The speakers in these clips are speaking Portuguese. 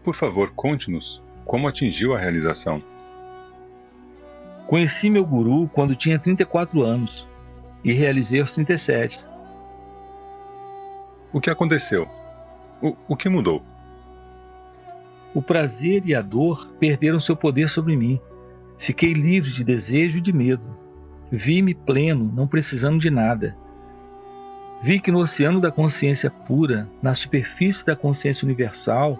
Por favor, conte-nos como atingiu a realização. Conheci meu guru quando tinha 34 anos e realizei aos 37. O que aconteceu? O que mudou? O prazer e a dor perderam seu poder sobre mim. Fiquei livre de desejo e de medo. Vi-me pleno, não precisando de nada. Vi que no oceano da consciência pura, na superfície da consciência universal,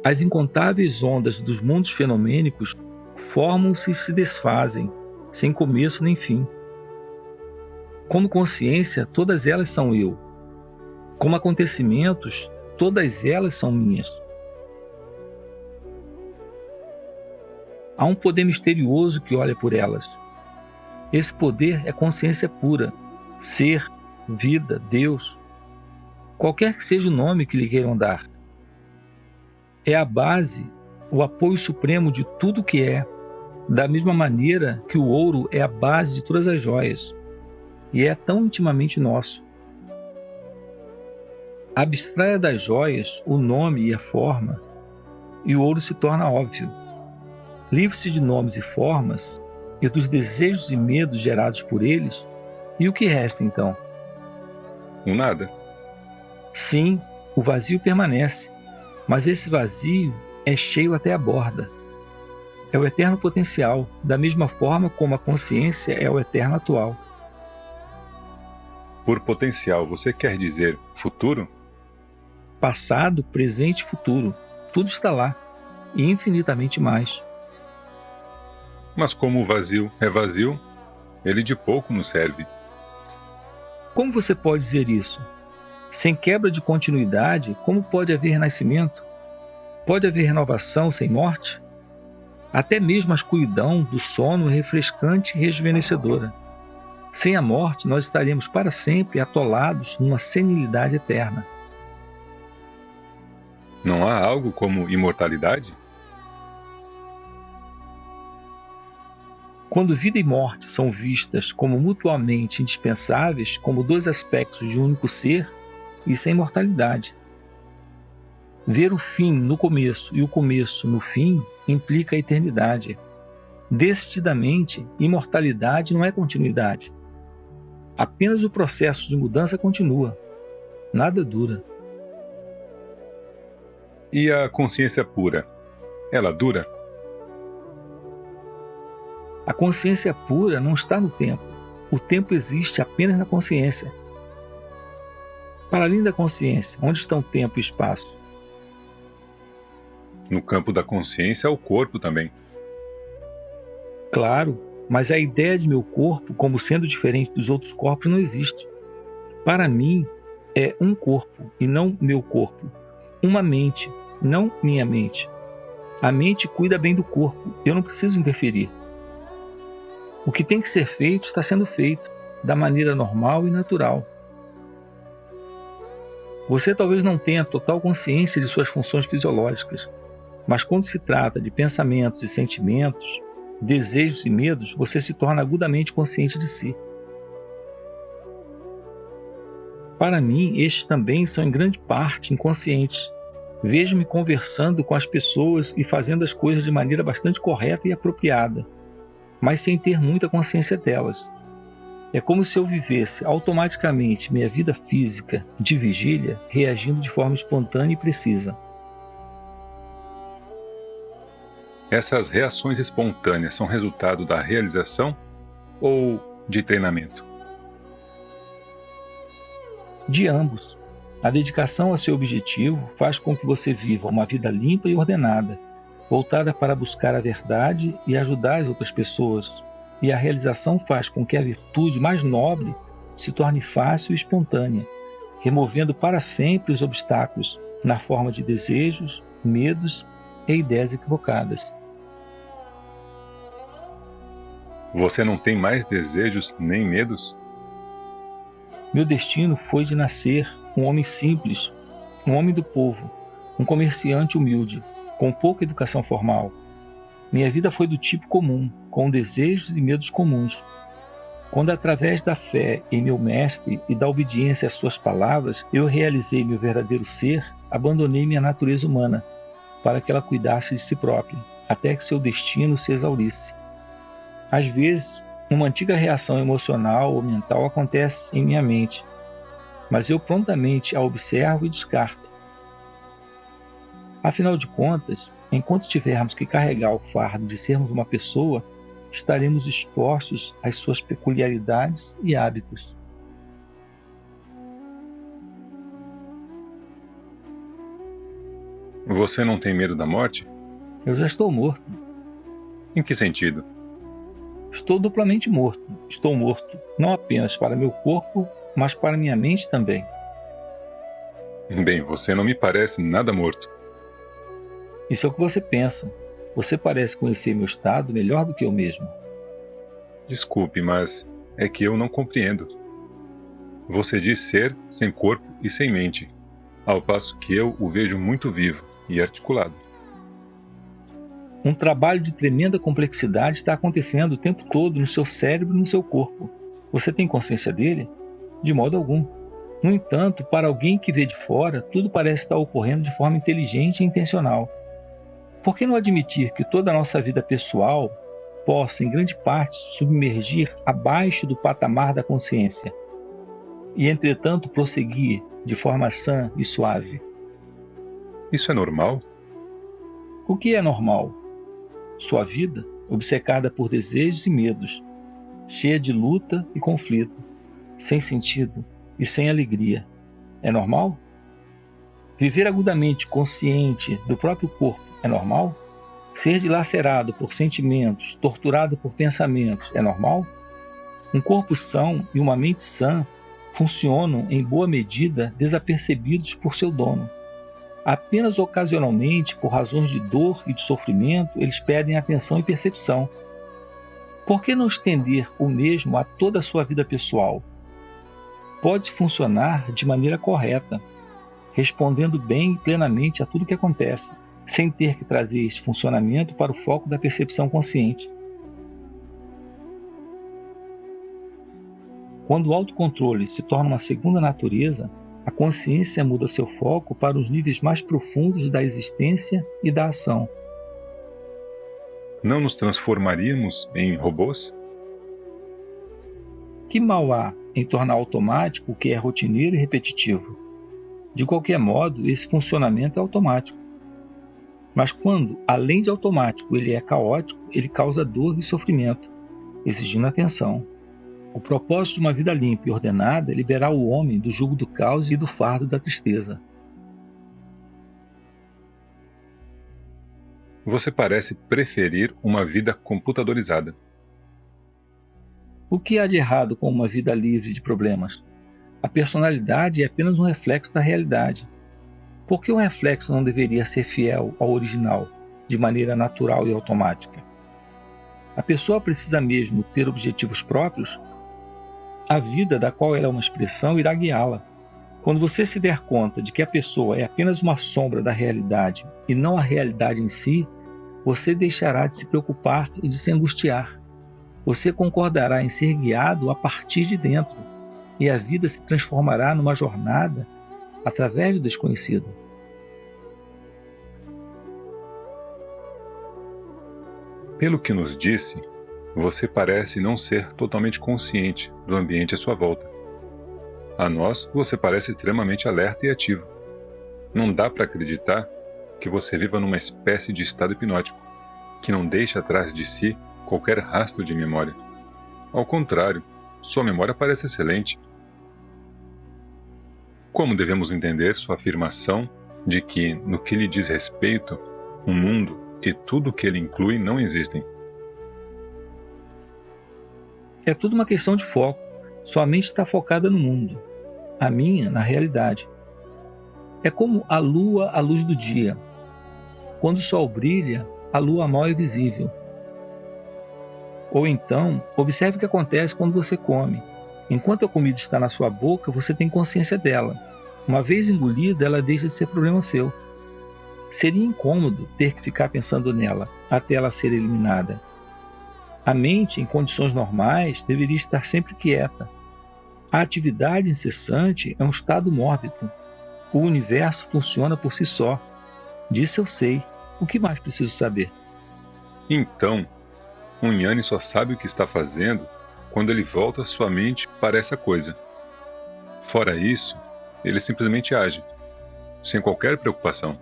as incontáveis ondas dos mundos fenomênicos formam-se e se desfazem, sem começo nem fim. Como consciência, todas elas são eu. Como acontecimentos, todas elas são minhas. Há um poder misterioso que olha por elas. Esse poder é consciência pura, ser, vida, Deus. Qualquer que seja o nome que lhe queiram dar. É a base, o apoio supremo de tudo o que é, da mesma maneira que o ouro é a base de todas as joias, e é tão intimamente nosso. Abstraia das joias o nome e a forma, e o ouro se torna óbvio. Livre-se de nomes e formas, e dos desejos e medos gerados por eles, e o que resta então? Um nada. Sim, o vazio permanece, mas esse vazio é cheio até a borda. É o eterno potencial, da mesma forma como a consciência é o eterno atual. Por potencial, você quer dizer futuro? Passado, presente e futuro, tudo está lá, e infinitamente mais. Mas como o vazio é vazio, ele de pouco nos serve. Como você pode dizer isso? Sem quebra de continuidade, como pode haver renascimento? Pode haver renovação sem morte? Até mesmo a escuridão do sono é refrescante e rejuvenescedora. Sem a morte, nós estaremos para sempre atolados numa senilidade eterna. Não há algo como imortalidade? Quando vida e morte são vistas como mutuamente indispensáveis, como dois aspectos de um único ser, isso é imortalidade. Ver o fim no começo e o começo no fim implica a eternidade. Decididamente, imortalidade não é continuidade. Apenas o processo de mudança continua. Nada dura. E a consciência pura? Ela dura? A consciência pura não está no tempo. O tempo existe apenas na consciência. Para além da consciência, onde estão tempo e espaço? No campo da consciência, o corpo também. Claro, mas a ideia de meu corpo como sendo diferente dos outros corpos não existe. Para mim, é um corpo e não meu corpo. Uma mente, não minha mente. A mente cuida bem do corpo, eu não preciso interferir. O que tem que ser feito está sendo feito, da maneira normal e natural. Você talvez não tenha total consciência de suas funções fisiológicas, mas quando se trata de pensamentos e sentimentos, desejos e medos, você se torna agudamente consciente de si. Para mim, estes também são em grande parte inconscientes. Vejo-me conversando com as pessoas e fazendo as coisas de maneira bastante correta e apropriada, mas sem ter muita consciência delas. É como se eu vivesse automaticamente minha vida física de vigília, reagindo de forma espontânea e precisa. Essas reações espontâneas são resultado da realização ou de treinamento? De ambos. A dedicação a seu objetivo faz com que você viva uma vida limpa e ordenada, voltada para buscar a verdade e ajudar as outras pessoas. E a realização faz com que a virtude mais nobre se torne fácil e espontânea, removendo para sempre os obstáculos na forma de desejos, medos e ideias equivocadas. Você não tem mais desejos nem medos? Meu destino foi de nascer um homem simples, um homem do povo, um comerciante humilde, com pouca educação formal. Minha vida foi do tipo comum, com desejos e medos comuns. Quando, através da fé em meu mestre e da obediência às suas palavras, eu realizei meu verdadeiro ser, abandonei minha natureza humana. para que ela cuidasse de si própria, até que seu destino se exaurisse. Às vezes, uma antiga reação emocional ou mental acontece em minha mente, mas eu prontamente a observo e descarto. Afinal de contas, enquanto tivermos que carregar o fardo de sermos uma pessoa, estaremos expostos às suas peculiaridades e hábitos. Você não tem medo da morte? Eu já estou morto. Em que sentido? Estou duplamente morto. Estou morto, não apenas para meu corpo, mas para minha mente também. Bem, você não me parece nada morto. Isso é o que você pensa. Você parece conhecer meu estado melhor do que eu mesmo. Desculpe, mas é que eu não compreendo. Você diz ser sem corpo e sem mente, ao passo que eu o vejo muito vivo e articulado. Um trabalho de tremenda complexidade está acontecendo o tempo todo no seu cérebro e no seu corpo. Você tem consciência dele? De modo algum. No entanto, para alguém que vê de fora, tudo parece estar ocorrendo de forma inteligente e intencional. Por que não admitir que toda a nossa vida pessoal possa, em grande parte, submergir abaixo do patamar da consciência e, entretanto, prosseguir de forma sã e suave? Isso é normal? O que é normal? Sua vida, obcecada por desejos e medos, cheia de luta e conflito, sem sentido e sem alegria, é normal? Viver agudamente consciente do próprio corpo é normal? Ser dilacerado por sentimentos, torturado por pensamentos, é normal? Um corpo são e uma mente sã funcionam em boa medida desapercebidos por seu dono. Apenas ocasionalmente, por razões de dor e de sofrimento, eles pedem atenção e percepção. Por que não estender o mesmo a toda a sua vida pessoal? Pode funcionar de maneira correta, respondendo bem e plenamente a tudo o que acontece, sem ter que trazer este funcionamento para o foco da percepção consciente. Quando o autocontrole se torna uma segunda natureza, a consciência muda seu foco para os níveis mais profundos da existência e da ação. Não nos transformaríamos em robôs? Que mal há em tornar automático o que é rotineiro e repetitivo? De qualquer modo, esse funcionamento é automático. Mas quando, além de automático, ele é caótico, ele causa dor e sofrimento, exigindo atenção. O propósito de uma vida limpa e ordenada é liberar o homem do jugo do caos e do fardo da tristeza. Você parece preferir uma vida computadorizada. O que há de errado com uma vida livre de problemas? A personalidade é apenas um reflexo da realidade. Por que o reflexo não deveria ser fiel ao original, de maneira natural e automática? A pessoa precisa mesmo ter objetivos próprios? A vida da qual ela é uma expressão irá guiá-la. Quando você se der conta de que a pessoa é apenas uma sombra da realidade e não a realidade em si, você deixará de se preocupar e de se angustiar. Você concordará em ser guiado a partir de dentro, e a vida se transformará numa jornada através do desconhecido. Pelo que nos disse, você parece não ser totalmente consciente do ambiente à sua volta. A nós, você parece extremamente alerta e ativo. Não dá para acreditar que você viva numa espécie de estado hipnótico, que não deixa atrás de si qualquer rastro de memória. Ao contrário, sua memória parece excelente. Como devemos entender sua afirmação de que, no que lhe diz respeito, o mundo e tudo o que ele inclui não existem? É tudo uma questão de foco. Sua mente está focada no mundo, a minha na realidade. É como a lua à luz do dia. Quando o sol brilha, a lua mal é visível. Ou então, observe o que acontece quando você come. Enquanto a comida está na sua boca, você tem consciência dela. Uma vez engolida, ela deixa de ser problema seu. Seria incômodo ter que ficar pensando nela até ela ser eliminada. A mente, em condições normais, deveria estar sempre quieta. A atividade incessante é um estado mórbido. O universo funciona por si só. Disso eu sei. O que mais preciso saber? Então, um Jnani só sabe o que está fazendo quando ele volta sua mente para essa coisa. Fora isso, ele simplesmente age, sem qualquer preocupação.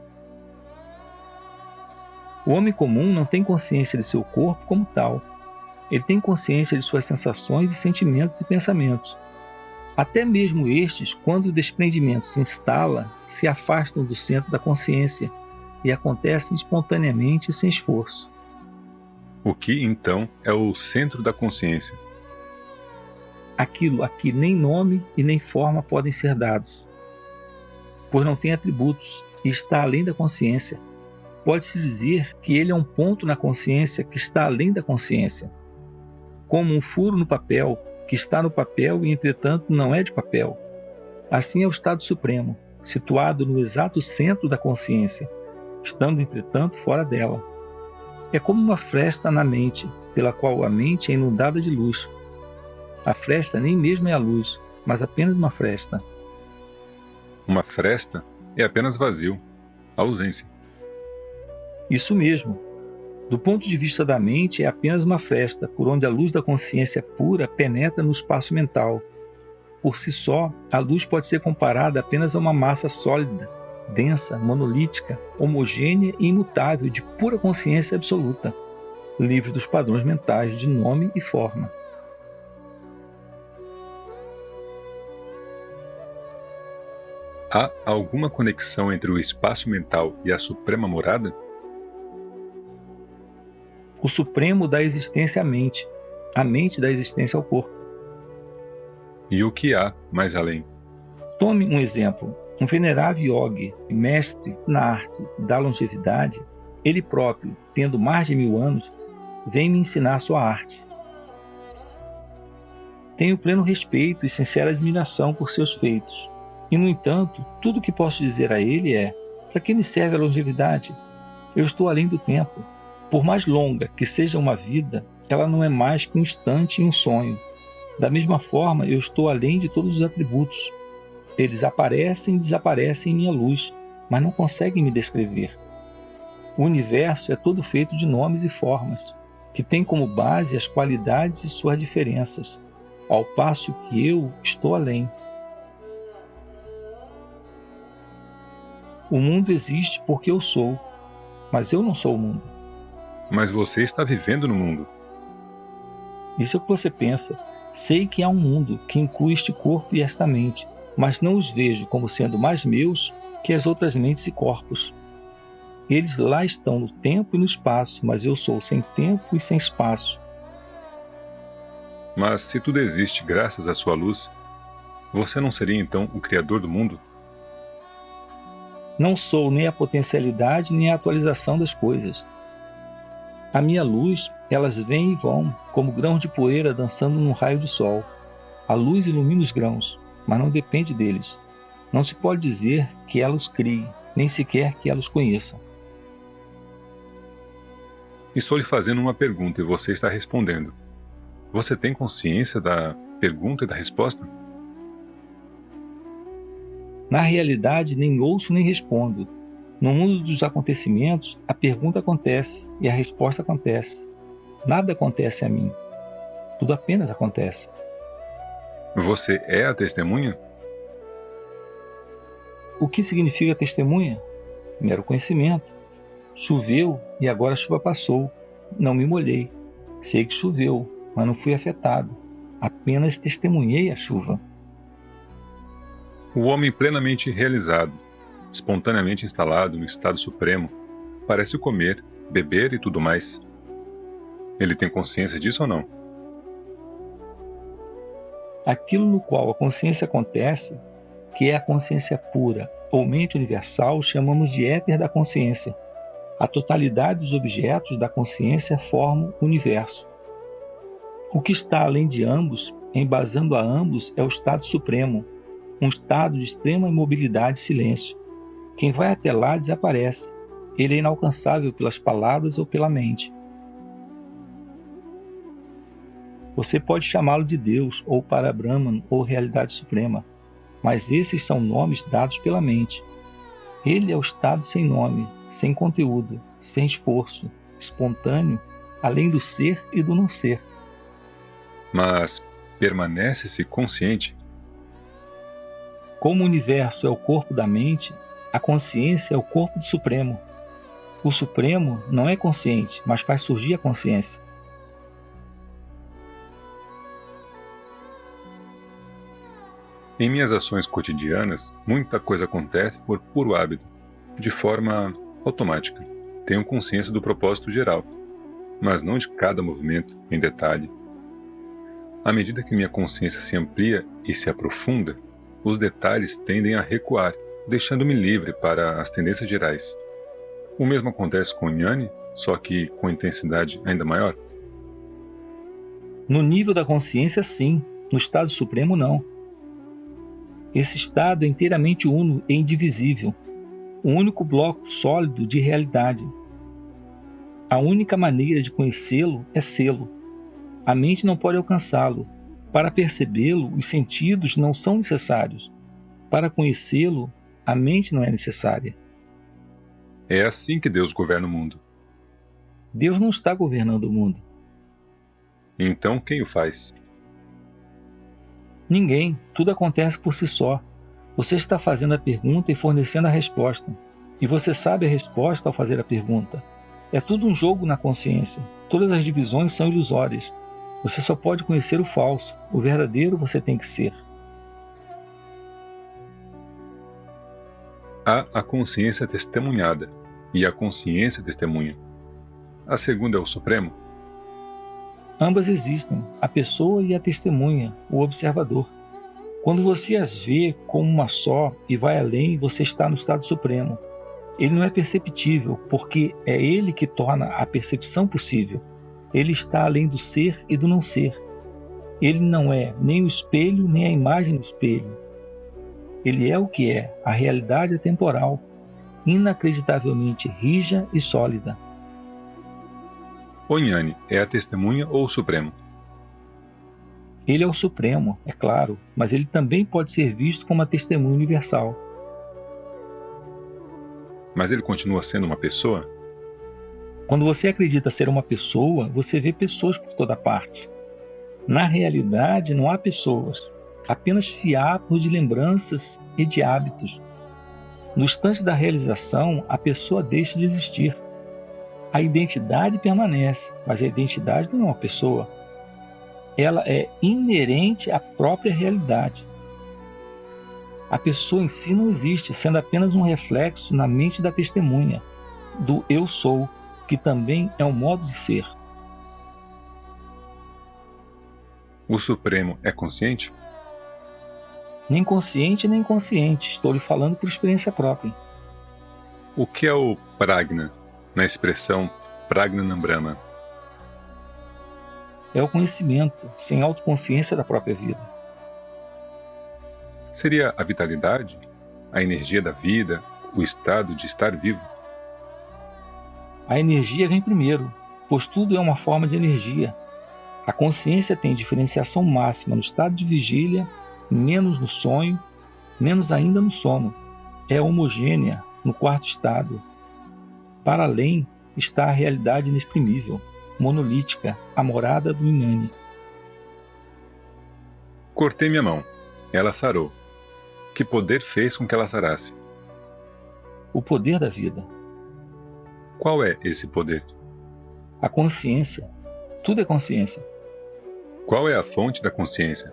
O homem comum não tem consciência de seu corpo como tal. Ele tem consciência de suas sensações e sentimentos e pensamentos. Até mesmo estes, quando o desprendimento se instala, se afastam do centro da consciência e acontecem espontaneamente e sem esforço. O que, então, é o centro da consciência? Aquilo a que nem nome e nem forma podem ser dados, pois não tem atributos e está além da consciência. Pode-se dizer que ele é um ponto na consciência que está além da consciência, como um furo no papel que está no papel e, entretanto, não é de papel. Assim é o estado supremo, situado no exato centro da consciência, estando, entretanto, fora dela. É como uma fresta na mente, pela qual a mente é inundada de luz. A fresta nem mesmo é a luz, mas apenas uma fresta. Uma fresta é apenas vazio, ausência. Isso mesmo. Do ponto de vista da mente, é apenas uma fresta por onde a luz da consciência pura penetra no espaço mental. Por si só, a luz pode ser comparada apenas a uma massa sólida, densa, monolítica, homogênea e imutável de pura consciência absoluta, livre dos padrões mentais de nome e forma. Há alguma conexão entre o espaço mental e a suprema morada? O Supremo dá existência à mente, a mente dá existência ao corpo. E o que há mais além? Tome um exemplo. Um venerável yogi, mestre na arte da longevidade, ele próprio, tendo mais de 1000 anos, vem me ensinar sua arte. Tenho pleno respeito e sincera admiração por seus feitos. E, no entanto, tudo o que posso dizer a ele é: para que me serve a longevidade? Eu estou além do tempo. Por mais longa que seja uma vida, ela não é mais que um instante e um sonho. Da mesma forma, eu estou além de todos os atributos. Eles aparecem e desaparecem em minha luz, mas não conseguem me descrever. O universo é todo feito de nomes e formas, que têm como base as qualidades e suas diferenças, ao passo que eu estou além. O mundo existe porque eu sou, mas eu não sou o mundo. Mas você está vivendo no mundo. Isso é o que você pensa. Sei que há um mundo que inclui este corpo e esta mente, mas não os vejo como sendo mais meus que as outras mentes e corpos. Eles lá estão no tempo e no espaço, mas eu sou sem tempo e sem espaço. Mas se tudo existe graças à sua luz, você não seria então o criador do mundo? Não sou nem a potencialidade nem a atualização das coisas. A minha luz, elas vêm e vão, como grãos de poeira dançando num raio de sol. A luz ilumina os grãos, mas não depende deles. Não se pode dizer que ela os crie, nem sequer que ela os conheça. Estou lhe fazendo uma pergunta e você está respondendo. Você tem consciência da pergunta e da resposta? Na realidade, nem ouço nem respondo. No mundo dos acontecimentos, a pergunta acontece e a resposta acontece. Nada acontece a mim. Tudo apenas acontece. Você é a testemunha? O que significa testemunha? Mero conhecimento. Choveu e agora a chuva passou. Não me molhei. Sei que choveu, mas não fui afetado. Apenas testemunhei a chuva. O homem plenamente realizado, espontaneamente instalado no estado supremo, parece comer, beber e tudo mais. Ele tem consciência disso ou não? Aquilo no qual a consciência acontece, que é a consciência pura ou mente universal, chamamos de éter da consciência. A totalidade dos objetos da consciência formam o universo. O que está além de ambos, embasando a ambos, é o estado supremo, um estado de extrema imobilidade e silêncio. Quem vai até lá desaparece. Ele é inalcançável pelas palavras ou pela mente. Você pode chamá-lo de Deus, ou Parabrahman, ou Realidade Suprema, mas esses são nomes dados pela mente. Ele é o estado sem nome, sem conteúdo, sem esforço, espontâneo, além do ser e do não ser. Mas permanece-se consciente? Como o universo é o corpo da mente, a consciência é o corpo do Supremo. O Supremo não é consciente, mas faz surgir a consciência. Em minhas ações cotidianas, muita coisa acontece por puro hábito, de forma automática. Tenho consciência do propósito geral, mas não de cada movimento em detalhe. À medida que minha consciência se amplia e se aprofunda, os detalhes tendem a recuar, deixando-me livre para as tendências gerais. O mesmo acontece com o Jnani, só que com intensidade ainda maior? No nível da consciência, sim. No estado supremo, não. Esse estado é inteiramente uno e indivisível, um único bloco sólido de realidade. A única maneira de conhecê-lo é sê-lo. A mente não pode alcançá-lo. Para percebê-lo, os sentidos não são necessários. Para conhecê-lo, a mente não é necessária. É assim que Deus governa o mundo. Deus não está governando o mundo. Então quem o faz? Ninguém. Tudo acontece por si só. Você está fazendo a pergunta e fornecendo a resposta. E você sabe a resposta ao fazer a pergunta. É tudo um jogo na consciência. Todas as divisões são ilusórias. Você só pode conhecer o falso. O verdadeiro você tem que ser. Há a consciência testemunhada e a consciência testemunha. A segunda é o Supremo? Ambas existem, a pessoa e a testemunha, o observador. Quando você as vê como uma só e vai além, você está no estado supremo. Ele não é perceptível, porque é ele que torna a percepção possível. Ele está além do ser e do não ser. Ele não é nem o espelho, nem a imagem do espelho. Ele é o que é, a realidade atemporal, inacreditavelmente rija e sólida. O Jnani é a testemunha ou o Supremo? Ele é o Supremo, é claro, mas ele também pode ser visto como uma testemunha universal. Mas ele continua sendo uma pessoa? Quando você acredita ser uma pessoa, você vê pessoas por toda parte. Na realidade, não há pessoas, apenas fiapos de lembranças e de hábitos. No instante da realização, a pessoa deixa de existir. A identidade permanece, mas a identidade não é uma pessoa. Ela é inerente à própria realidade. A pessoa em si não existe, sendo apenas um reflexo na mente da testemunha, do eu sou, que também é um modo de ser. O Supremo é consciente? Nem consciente nem inconsciente, estou lhe falando por experiência própria. O que é o Prajna, na expressão Pragnanam Brahma? É o conhecimento, sem autoconsciência da própria vida. Seria a vitalidade, a energia da vida, o estado de estar vivo? A energia vem primeiro, pois tudo é uma forma de energia. A consciência tem diferenciação máxima no estado de vigília, menos no sonho, menos ainda no sono. É homogênea no quarto estado. Para além está a realidade inexprimível, monolítica, a morada do Jnani. Cortei minha mão. Ela sarou. Que poder fez com que ela sarasse? O poder da vida. Qual é esse poder? A consciência. Tudo é consciência. Qual é a fonte da consciência?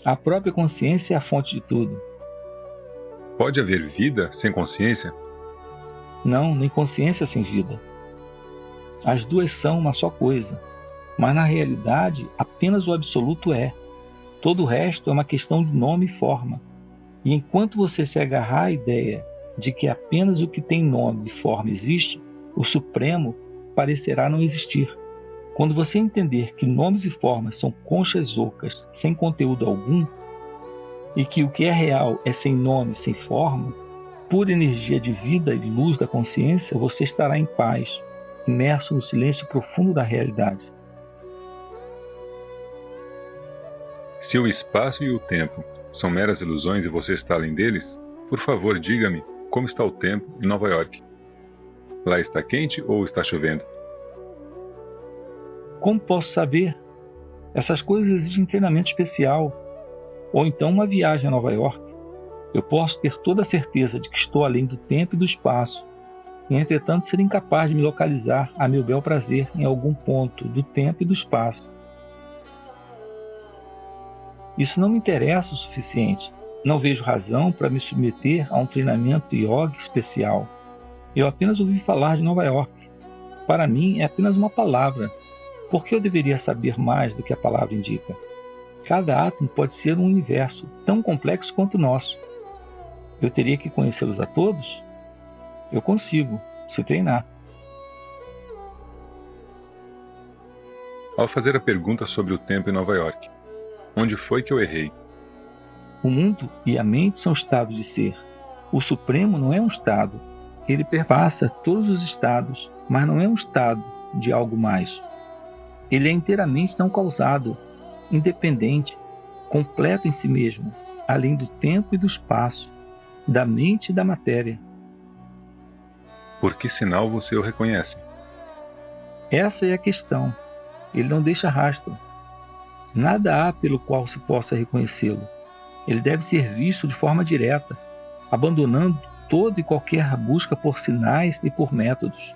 A própria consciência é a fonte de tudo. Pode haver vida sem consciência? Não, nem consciência sem vida. As duas são uma só coisa, mas na realidade apenas o absoluto é. Todo o resto é uma questão de nome e forma. E enquanto você se agarrar à ideia de que apenas o que tem nome e forma existe, o Supremo parecerá não existir. Quando você entender que nomes e formas são conchas ocas sem conteúdo algum, e que o que é real é sem nome, sem forma, pura energia de vida e luz da consciência, você estará em paz, imerso no silêncio profundo da realidade. Se o espaço e o tempo são meras ilusões e você está além deles, por favor, diga-me como está o tempo em Nova York. Lá está quente ou está chovendo? Como posso saber? Essas coisas exigem treinamento especial. Ou então uma viagem a Nova York. Eu posso ter toda a certeza de que estou além do tempo e do espaço, e entretanto ser incapaz de me localizar a meu bel prazer em algum ponto do tempo e do espaço. Isso não me interessa o suficiente. Não vejo razão para me submeter a um treinamento yoga especial. Eu apenas ouvi falar de Nova York. Para mim é apenas uma palavra. Por que eu deveria saber mais do que a palavra indica? Cada átomo pode ser um universo tão complexo quanto o nosso. Eu teria que conhecê-los a todos? Eu consigo, se treinar. Ao fazer a pergunta sobre o tempo em Nova York, onde foi que eu errei? O mundo e a mente são estados de ser. O Supremo não é um estado. Ele perpassa todos os estados, mas não é um estado de algo mais. Ele é inteiramente não causado, independente, completo em si mesmo, além do tempo e do espaço, da mente e da matéria. Por que sinal você o reconhece? Essa é a questão. Ele não deixa rastro. Nada há pelo qual se possa reconhecê-lo. Ele deve ser visto de forma direta, abandonando toda e qualquer busca por sinais e por métodos.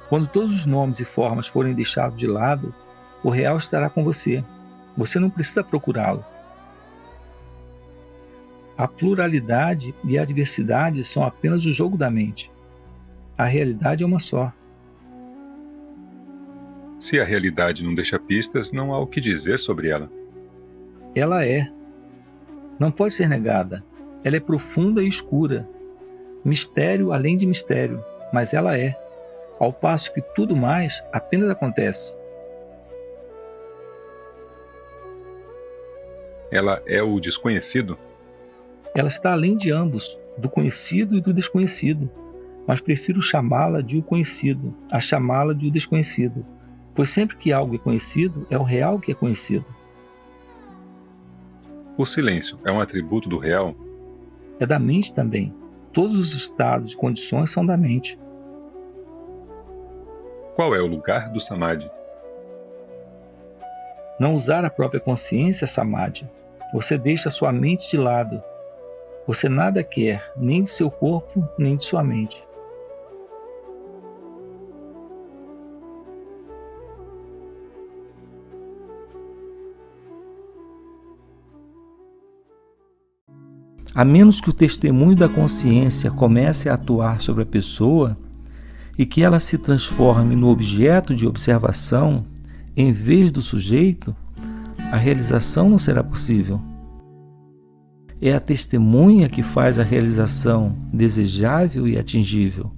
Quando todos os nomes e formas forem deixados de lado, o real estará com você. Você não precisa procurá-lo. A pluralidade e a diversidade são apenas o jogo da mente. A realidade é uma só. Se a realidade não deixa pistas, não há o que dizer sobre ela. Ela é. Não pode ser negada. Ela é profunda e escura. Mistério além de mistério, mas ela é. Ao passo que tudo mais apenas acontece. Ela é o desconhecido? Ela está além de ambos, do conhecido e do desconhecido, mas prefiro chamá-la de o conhecido, a chamá-la de o desconhecido, pois sempre que algo é conhecido, é o real que é conhecido. O silêncio é um atributo do real? É da mente também. Todos os estados e condições são da mente. Qual é o lugar do samadhi? Não usar a própria consciência é samadhi. Você deixa sua mente de lado. Você nada quer, nem de seu corpo, nem de sua mente. A menos que o testemunho da consciência comece a atuar sobre a pessoa e que ela se transforme no objeto de observação em vez do sujeito, a realização não será possível. É a testemunha que faz a realização desejável e atingível.